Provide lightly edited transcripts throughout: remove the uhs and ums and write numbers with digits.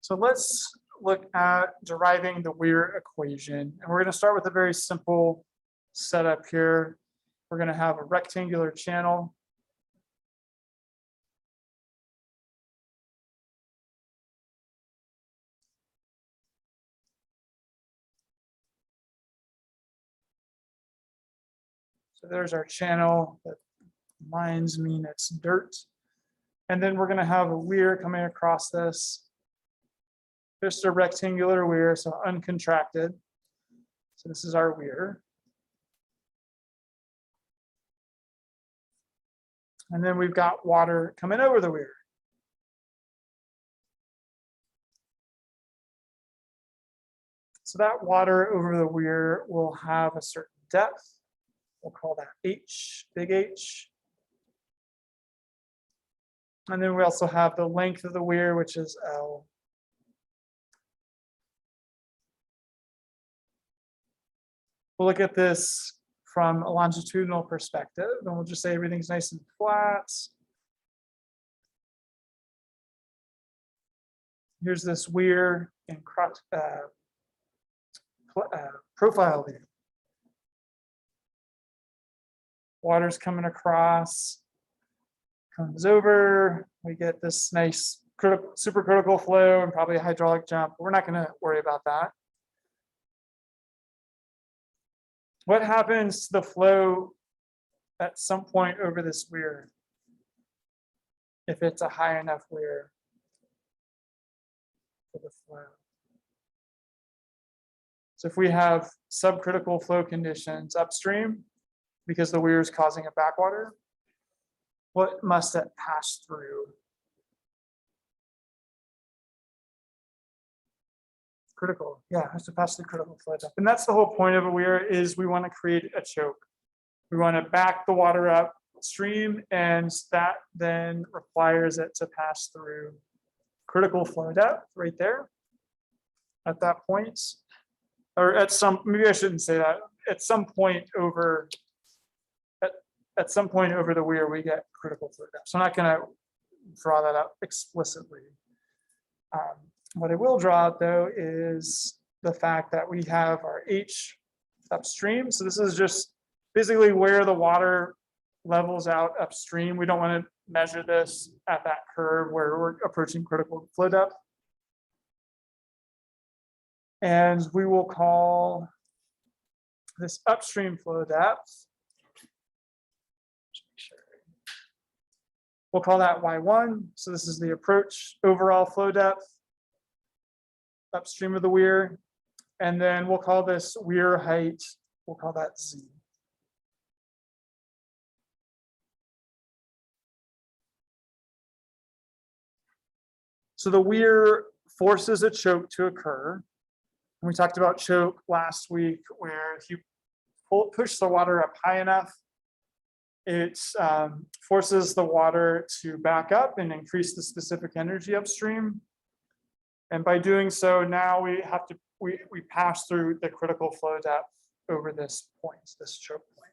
So let's look at deriving the Weir equation. And we're going to start with a very simple setup here. We're going to have a rectangular channel. So there's our channel. The lines mean it's dirt. And then we're going to have a weir coming across this. Just a rectangular weir, so uncontracted. So this is our weir. And then we've got water coming over the weir. So that water over the weir will have a certain depth. We'll call that H, big H. And then we also have the length of the weir, which is L. We'll look at this from a longitudinal perspective, and we'll just say everything's nice and flat. Here's this weir in profile view. Water's coming across, comes over. We get this nice supercritical flow and probably a hydraulic jump. We're not going to worry about that. What happens to the flow at some point over this weir if it's a high enough weir for the flow? So if we have subcritical flow conditions upstream because the weir is causing a backwater, what must it pass through? Critical, yeah, it has to pass through critical flow depth. And that's the whole point of a weir, is we want to create a choke. We want to back the water upstream, and that then requires it to pass through critical flow depth right there at that point. Or at some, maybe I shouldn't say that, at some point over, at some point over the weir, we get critical flow depth. So I'm not going to draw that out explicitly. What I will draw out though is the fact that we have our H upstream. So this is just basically where the water levels out upstream. We don't want to measure this at that curve where we're approaching critical flow depth. And we will call this upstream flow depth. We'll call that Y1. So this is the approach overall flow depth upstream of the weir. And then we'll call this weir height, we'll call that Z. So the weir forces a choke to occur. And we talked about choke last week, where if you push the water up high enough, it forces the water to back up and increase the specific energy upstream. And by doing so, now we have to we pass through the critical flow depth over this point, this choke point.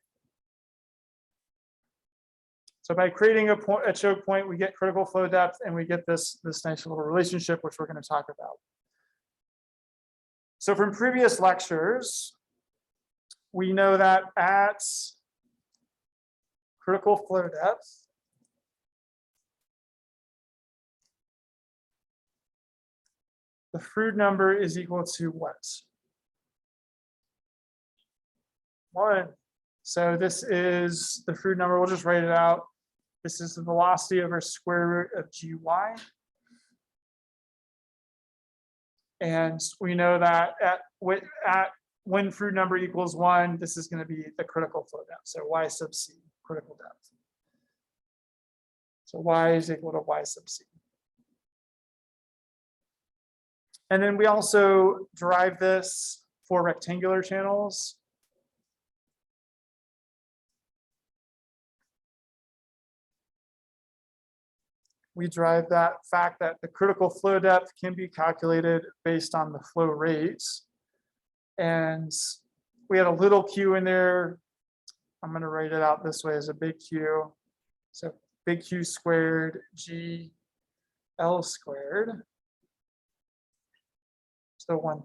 So by creating a choke point, we get critical flow depth, and we get this nice little relationship, which we're going to talk about. So from previous lectures, we know that at critical flow depth, the Froude number is equal to what? 1. So this is the Froude number. We'll just write it out. This is the velocity over square root of gy. And we know that when Froude number equals 1, this is going to be the critical flow depth. So y sub c, critical depth. So y is equal to y sub c. And then we also derive this for rectangular channels. We derive that fact that the critical flow depth can be calculated based on the flow rates. And we had a little q in there. I'm going to write it out this way as a big Q. So big Q squared G L squared. So 1/3.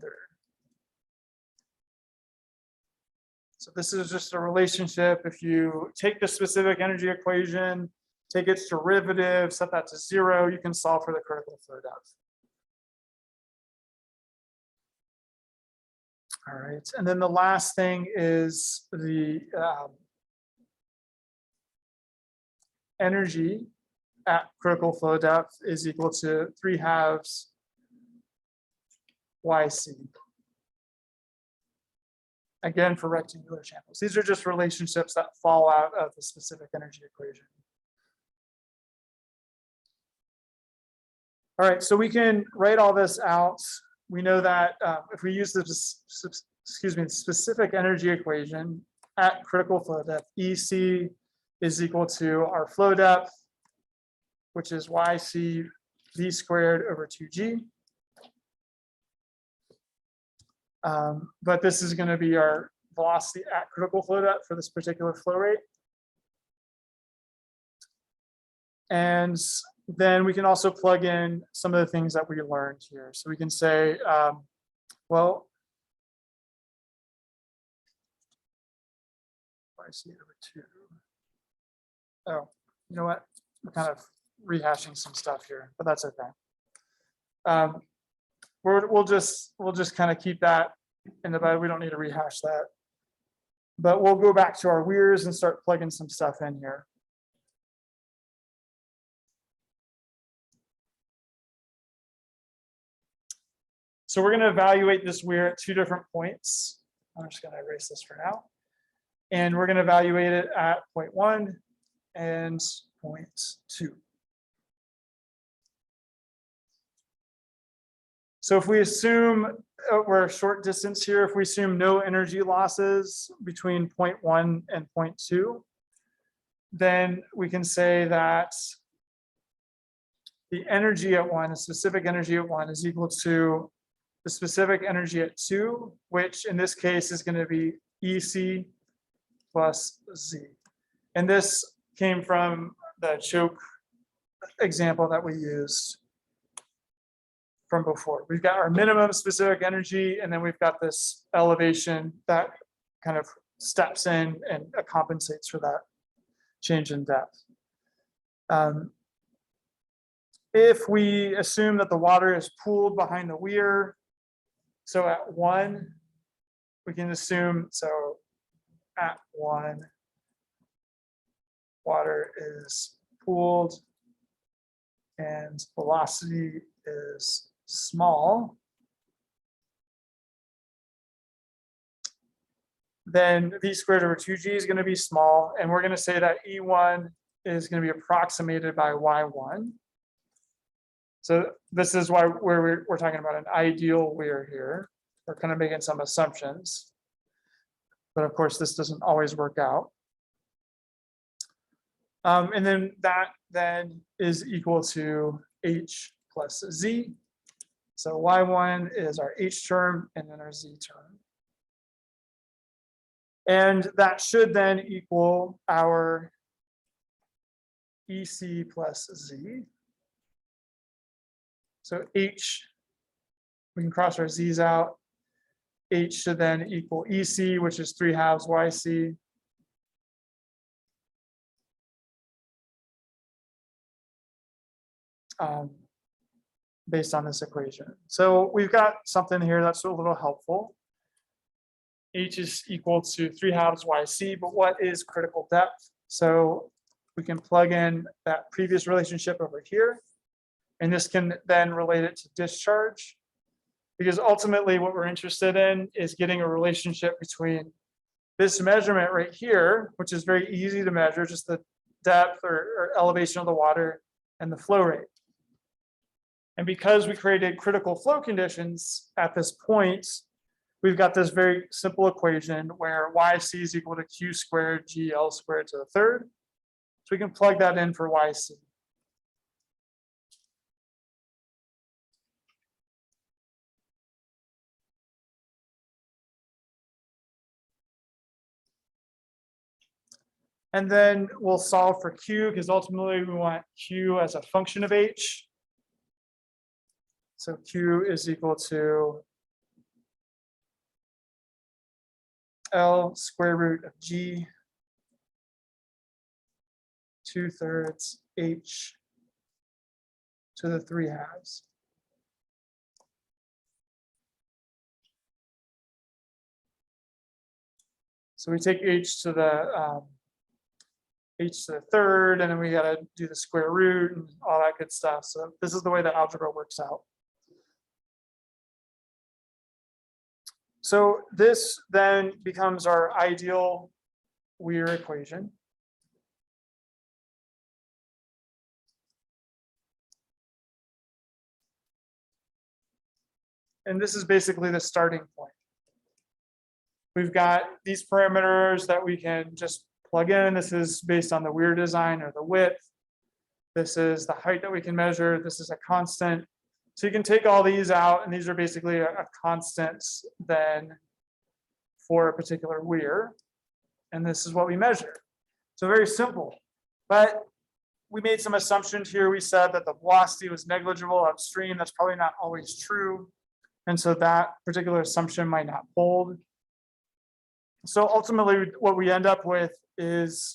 So this is just a relationship. If you take the specific energy equation, take its derivative, set that to 0, you can solve for the critical flow depth. All right, and then the last thing is the energy at critical flow depth is equal to 3/2 YC. Again, for rectangular channels. These are just relationships that fall out of the specific energy equation. All right, so we can write all this out. We know that if we use the specific energy equation at critical flow depth, EC is equal to our flow depth, which is YC V squared over 2G. But this is going to be our velocity at critical flow depth for this particular flow rate. And then we can also plug in some of the things that we learned here. So we can say, well, YC over 2. Oh, you know what? We're kind of rehashing some stuff here, but that's okay. We'll just kind of keep that in the bud. We don't need to rehash that, but we'll go back to our weirs and start plugging some stuff in here. So we're going to evaluate this weir at 2 different points. I'm just going to erase this for now. And we're going to evaluate it at point 1 and point 2. So if we assume we're a short distance here, if we assume no energy losses between point 1 and point 2, then we can say that the energy at 1, the specific energy at 1 is equal to the specific energy at 2, which in this case is going to be EC plus Z. And this came from the choke example that we used from before. We've got our minimum specific energy, and then we've got this elevation that kind of steps in and compensates for that change in depth. If we assume that the water is pooled behind the weir, so at 1, we can assume, so at 1, water is pooled and velocity is small, then V squared over 2G is going to be small, and we're going to say that E1 is going to be approximated by Y1. So this is why we're talking about an ideal weir here. We're kind of making some assumptions, but of course this doesn't always work out. And then that then is equal to H plus Z. So Y1 is our H term and then our Z term. And that should then equal our EC plus Z. So H, we can cross our Z's out. H should then equal EC, which is 3/2 YC. Based on this equation. So we've got something here that's a little helpful. H is equal to 3/2 YC, but what is critical depth? So we can plug in that previous relationship over here, and this can then relate it to discharge, because ultimately what we're interested in is getting a relationship between this measurement right here, which is very easy to measure, just the depth or elevation of the water, and the flow rate. And because we created critical flow conditions at this point, we've got this very simple equation where YC is equal to Q squared GL squared to the 3rd. So we can plug that in for YC. And then we'll solve for Q, because ultimately we want Q as a function of H. So Q is equal to L square root of G 2/3 H to the 3/2. So we take H to the third, and then we got to do the square root and all that good stuff. So this is the way the algebra works out. So this then becomes our ideal Weir equation. And this is basically the starting point. We've got these parameters that we can just plug in. This is based on the Weir design or the width. This is the height that we can measure. This is a constant. So you can take all these out, and these are basically a constant then for a particular Weir. And this is what we measure. So very simple. But we made some assumptions here. We said that the velocity was negligible upstream. That's probably not always true. And so that particular assumption might not hold. So ultimately, what we end up with is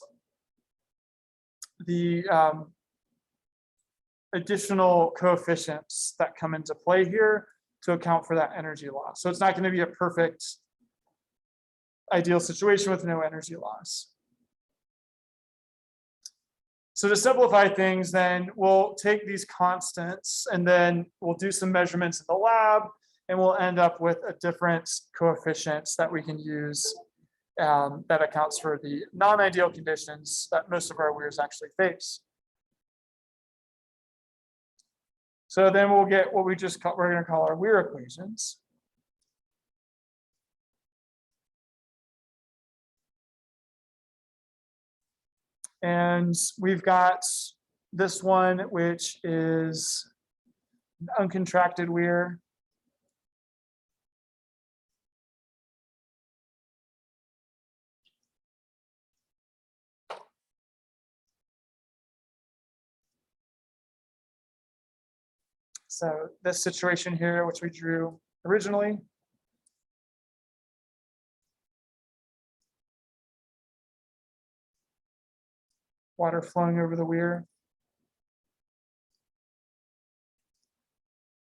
the additional coefficients that come into play here to account for that energy loss. So it's not going to be a perfect ideal situation with no energy loss. So to simplify things, then we'll take these constants and then we'll do some measurements in the lab, and we'll end up with a different coefficients that we can use that accounts for the non-ideal conditions that most of our weirs actually face. So then we'll get what we're going to call our Weir equations. And we've got this one, which is an uncontracted Weir. So this situation here, which we drew originally, water flowing over the Weir.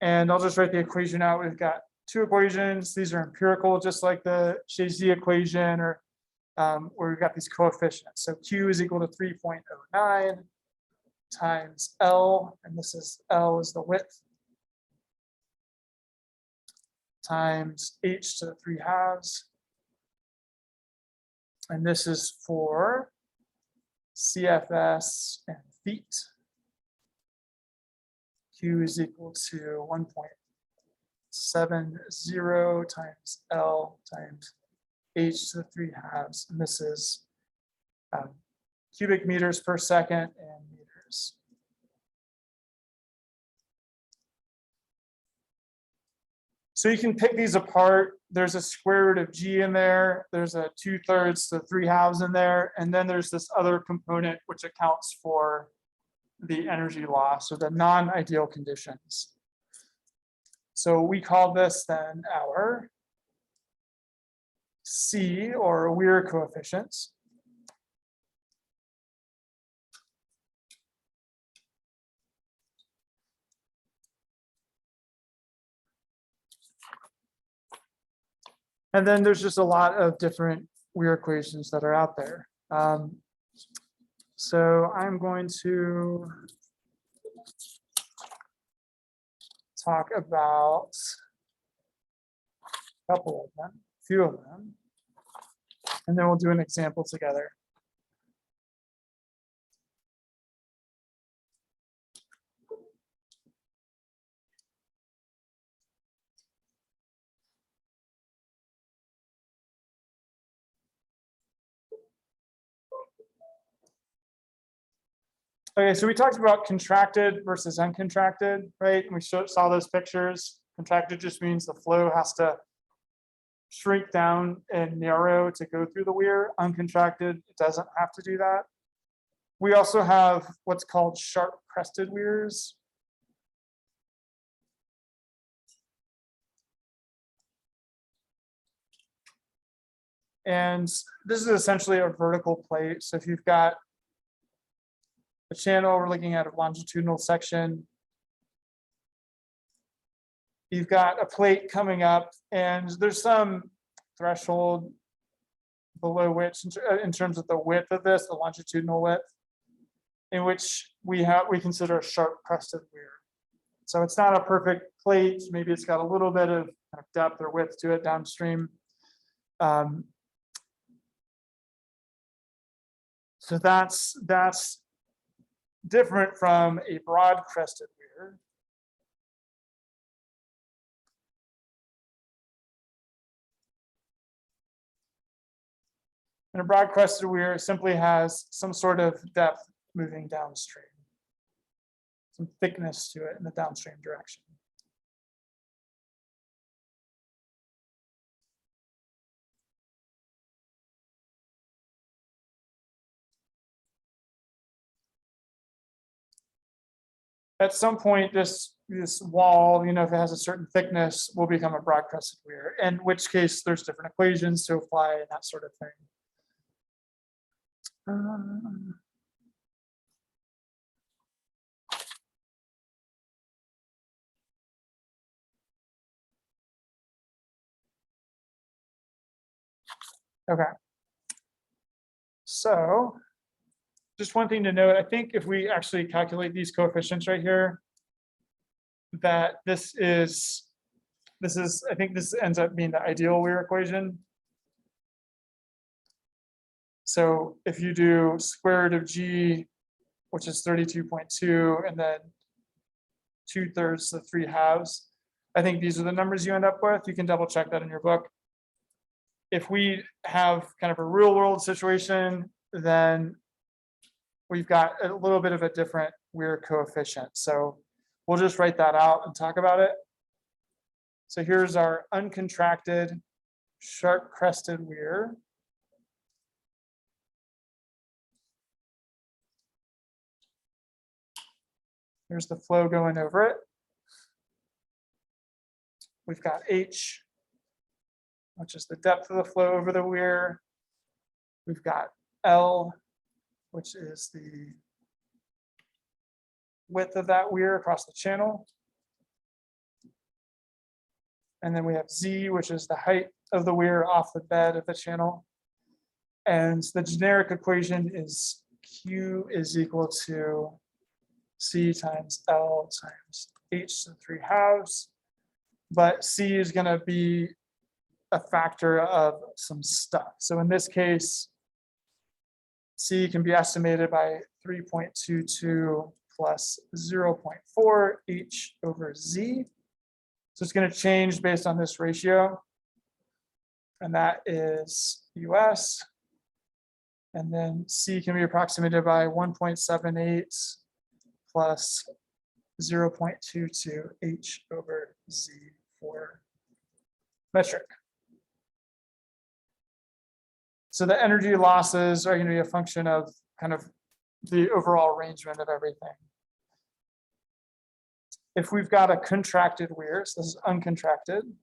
And I'll just write the equation out. We've got two equations. These are empirical, just like the Shazy equation, or where we've got these coefficients. So Q is equal to 3.09 times L, and this is L is the width, times H to the 3/2. And this is for CFS and feet. Q is equal to 1.70 times L times H to the 3/2. And this is cubic meters per second and meters. So you can pick these apart. There's a square root of G in there. There's a 2/3 to 3/2 in there. And then there's this other component which accounts for the energy loss or the non-ideal conditions. So we call this then our C, or Weir coefficients. And then there's just a lot of different Weir equations that are out there. So I'm going to talk about a couple of them, a few of them, and then we'll do an example together. Okay, so we talked about contracted versus uncontracted, right? And we saw those pictures. Contracted just means the flow has to shrink down and narrow to go through the weir. Uncontracted, it doesn't have to do that. We also have what's called sharp crested weirs. And this is essentially a vertical plate. So if you've got a channel, we're looking at a longitudinal section. You've got a plate coming up, and there's some threshold below which, in terms of the width of this, the longitudinal width, in which we consider a sharp crested weir. So it's not a perfect plate. Maybe it's got a little bit of depth or width to it downstream. So that's different from a broad crested weir. And a broad crested weir simply has some sort of depth moving downstream, some thickness to it in the downstream direction. At some point, this wall, if it has a certain thickness, will become a broad crested weir, in which case there's different equations to apply and that sort of thing. Okay. So just one thing to note, I think if we actually calculate these coefficients right here, that this I think this ends up being the ideal Weir equation. So if you do square root of G, which is 32.2, and then 2/3 to 3/2, I think these are the numbers you end up with. You can double check that in your book. If we have kind of a real world situation, then we've got a little bit of a different Weir coefficient. So we'll just write that out and talk about it. So here's our uncontracted sharp crested Weir. Here's the flow going over it. We've got H, which is the depth of the flow over the weir. We've got L, which is the width of that weir across the channel. And then we have Z, which is the height of the weir off the bed of the channel. And the generic equation is Q is equal to C times L times H to the 3/2. But C is going to be a factor of some stuff. So in this case, C can be estimated by 3.22 plus 0.4 H over Z. So it's going to change based on this ratio. And that is US. And then C can be approximated by 1.78 plus 0.22 H over Z for metric. So the energy losses are going to be a function of kind of the overall arrangement of everything. If we've got a contracted weir, so this is uncontracted.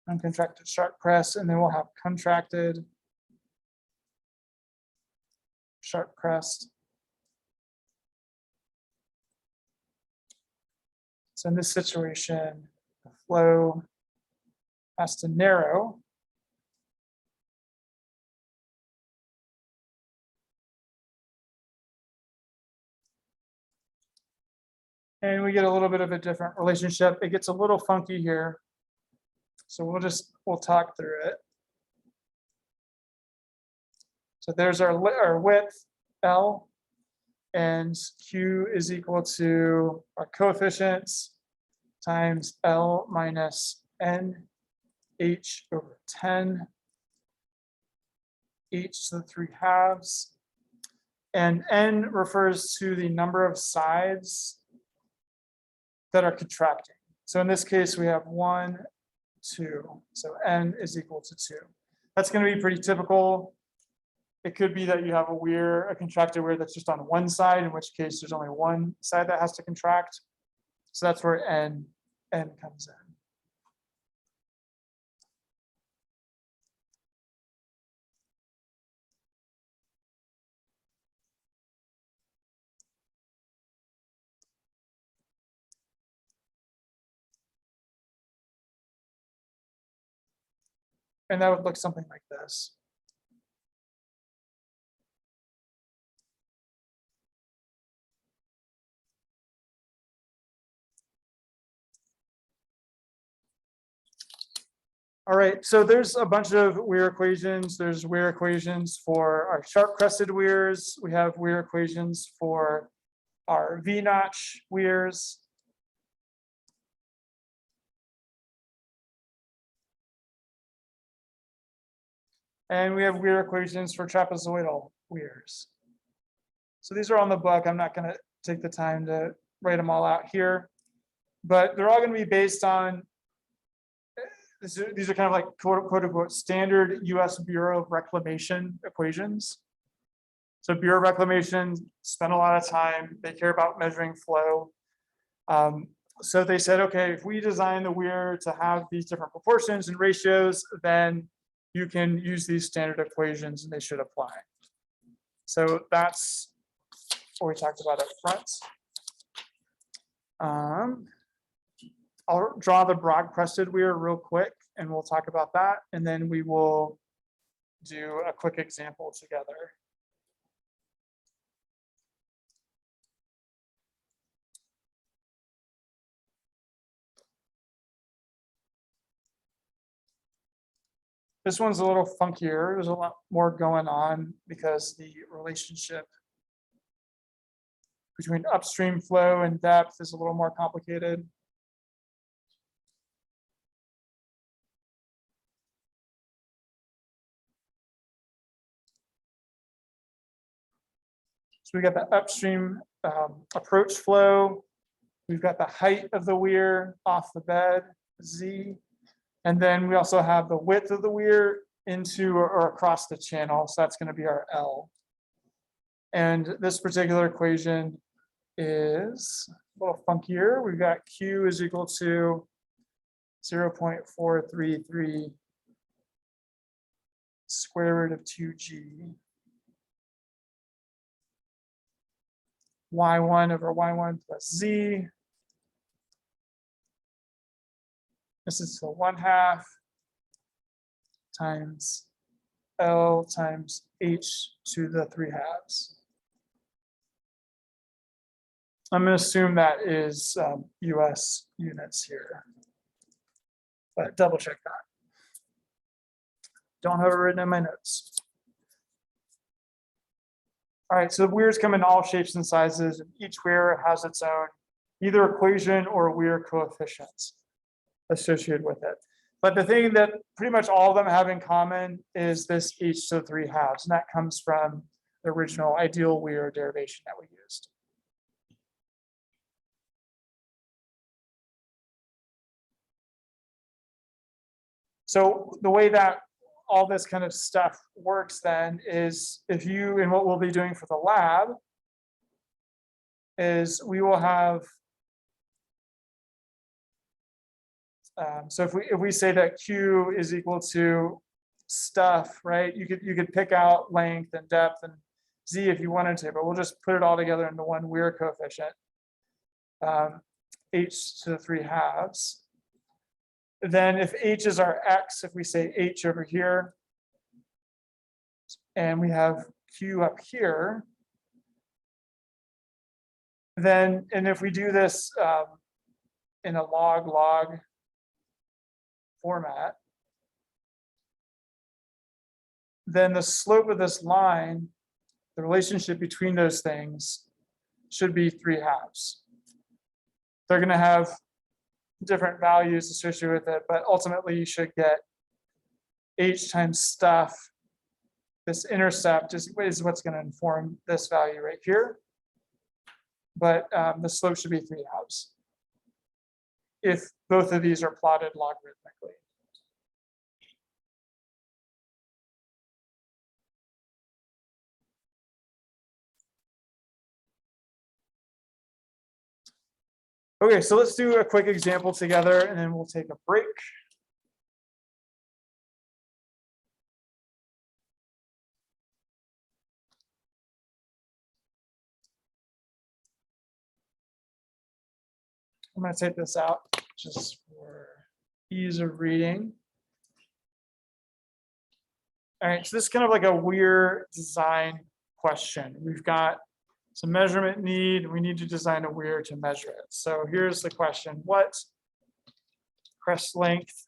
Uncontracted sharp press, and then we'll have contracted sharp crest. So in this situation, the flow has to narrow. And we get a little bit of a different relationship. It gets a little funky here. So we'll talk through it. So there's our width, L, and Q is equal to our coefficients times L minus N, H over 10, H to the 3/2. And N refers to the number of sides that are contracting. So in this case, we have 1, 2. So N is equal to 2. That's going to be pretty typical. It could be that you have a contracted weir that's just on one side, in which case there's only one side that has to contract. So that's where N comes in. And that would look something like this. All right, so there's a bunch of Weir equations. There's Weir equations for our sharp-crested weirs. We have Weir equations for our V-notch weirs. And we have Weir equations for trapezoidal weirs. So these are on the book. I'm not going to take the time to write them all out here, but they're all going to be based on, these are kind of like quote unquote standard US Bureau of Reclamation equations. So Bureau of Reclamation spent a lot of time, they care about measuring flow. So they said, okay, if we design the weir to have these different proportions and ratios, then you can use these standard equations and they should apply. So that's what we talked about up front. I'll draw the broad-crested weir real quick and we'll talk about that. And then we will do a quick example together. This one's a little funkier. There's a lot more going on because the relationship between upstream flow and depth is a little more complicated. So we got the upstream approach flow. We've got the height of the weir off the bed, Z. And then we also have the width of the weir into or across the channel. So that's going to be our L. And this particular equation is a little funkier. We've got Q is equal to 0.433 square root of 2G. Y1 over Y1 plus Z. This is the 1/2 times L times H to the 3/2. I'm going to assume that is US units here, but double check that. Don't have it written in my notes. All right, so the weirs come in all shapes and sizes, and each weir has its own either equation or weir coefficients associated with it. But the thing that pretty much all of them have in common is this H to the 3/2, and that comes from the original ideal weir derivation that we used. So the way that all this kind of stuff works then is if you, and what we'll be doing for the lab is we will have, so if we say that Q is equal to stuff, right? You could pick out length and depth and Z if you wanted to, but we'll just put it all together into one weir coefficient, H to the 3/2. Then if H is our X, if we say H over here, and we have Q up here, then, and if we do this in a log format, then the slope of this line, the relationship between those things should be 3/2. They're going to have different values associated with it, but ultimately you should get H times stuff. This intercept is what's going to inform this value right here. But the slope should be 3/2 if both of these are plotted logarithmically. Okay, so let's do a quick example together and then we'll take a break. I'm going to take this out just for ease of reading. All right, so this is kind of like a weird design question. We've got some measurement need. We need to design a weir to measure it. So here's the question. What crest length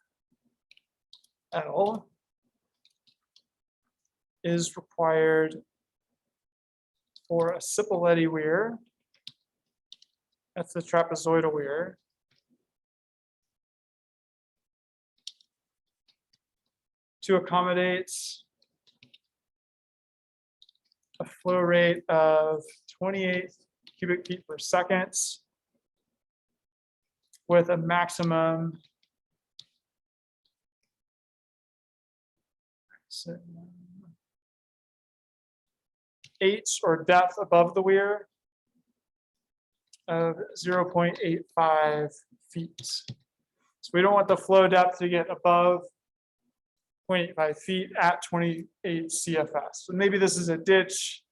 L is required for a Cipolleti weir? That's the trapezoidal weir. To accommodate a flow rate of 28 cubic feet per second with a maximum H or depth above the weir of 0.85 feet. So we don't want the flow depth to get above 0.85 feet at 28 CFS. So maybe this is a ditch.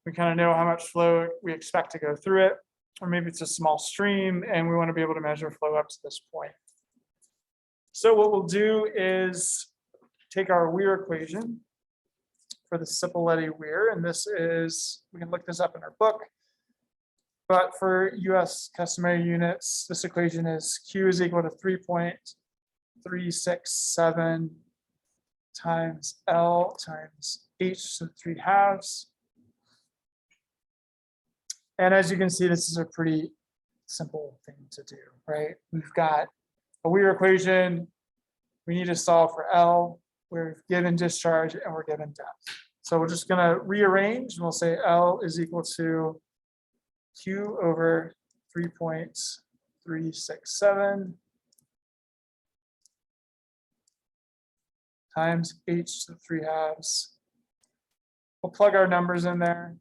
We kind of know how much flow we expect to go through it, or maybe it's a small stream and we want to be able to measure flow up to this point. So what we'll do is take our weir equation for the Cipolleti weir, and this is, we can look this up in our book, but for US customary units, this equation is Q is equal to 3.367 times L times H to the 3/2. And as you can see, this is a pretty simple thing to do, right? We've got a weir equation. We need to solve for L. We're given discharge and we're given depth. So we're just going to rearrange and we'll say L is equal to Q over 3.367 times H to the 3/2. We'll plug our numbers in there.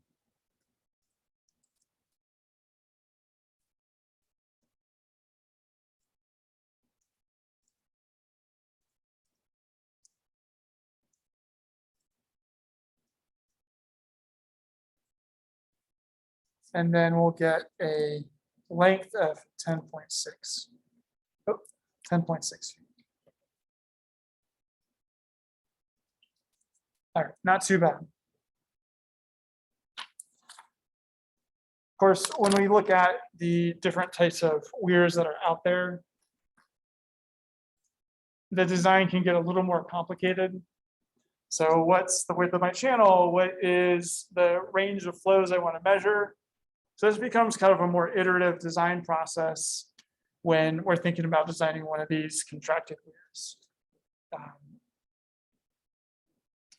And then we'll get a length of 10.6. Oh, 10.6 feet. All right, not too bad. Of course, when we look at the different types of weirs that are out there, the design can get a little more complicated. So what's the width of my channel? What is the range of flows I want to measure? So this becomes kind of a more iterative design process when we're thinking about designing one of these contracted weirs.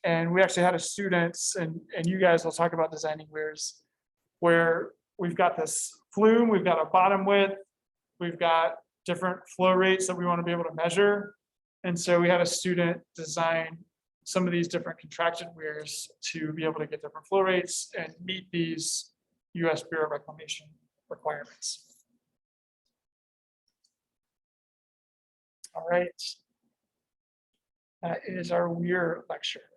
And we actually had a student, and you guys will talk about designing weirs, where we've got this flume, we've got a bottom width, we've got different flow rates that we want to be able to measure. And so we had a student design some of these different contracted weirs to be able to get different flow rates and meet these US Bureau of Reclamation requirements. All right. That is our weir lecture.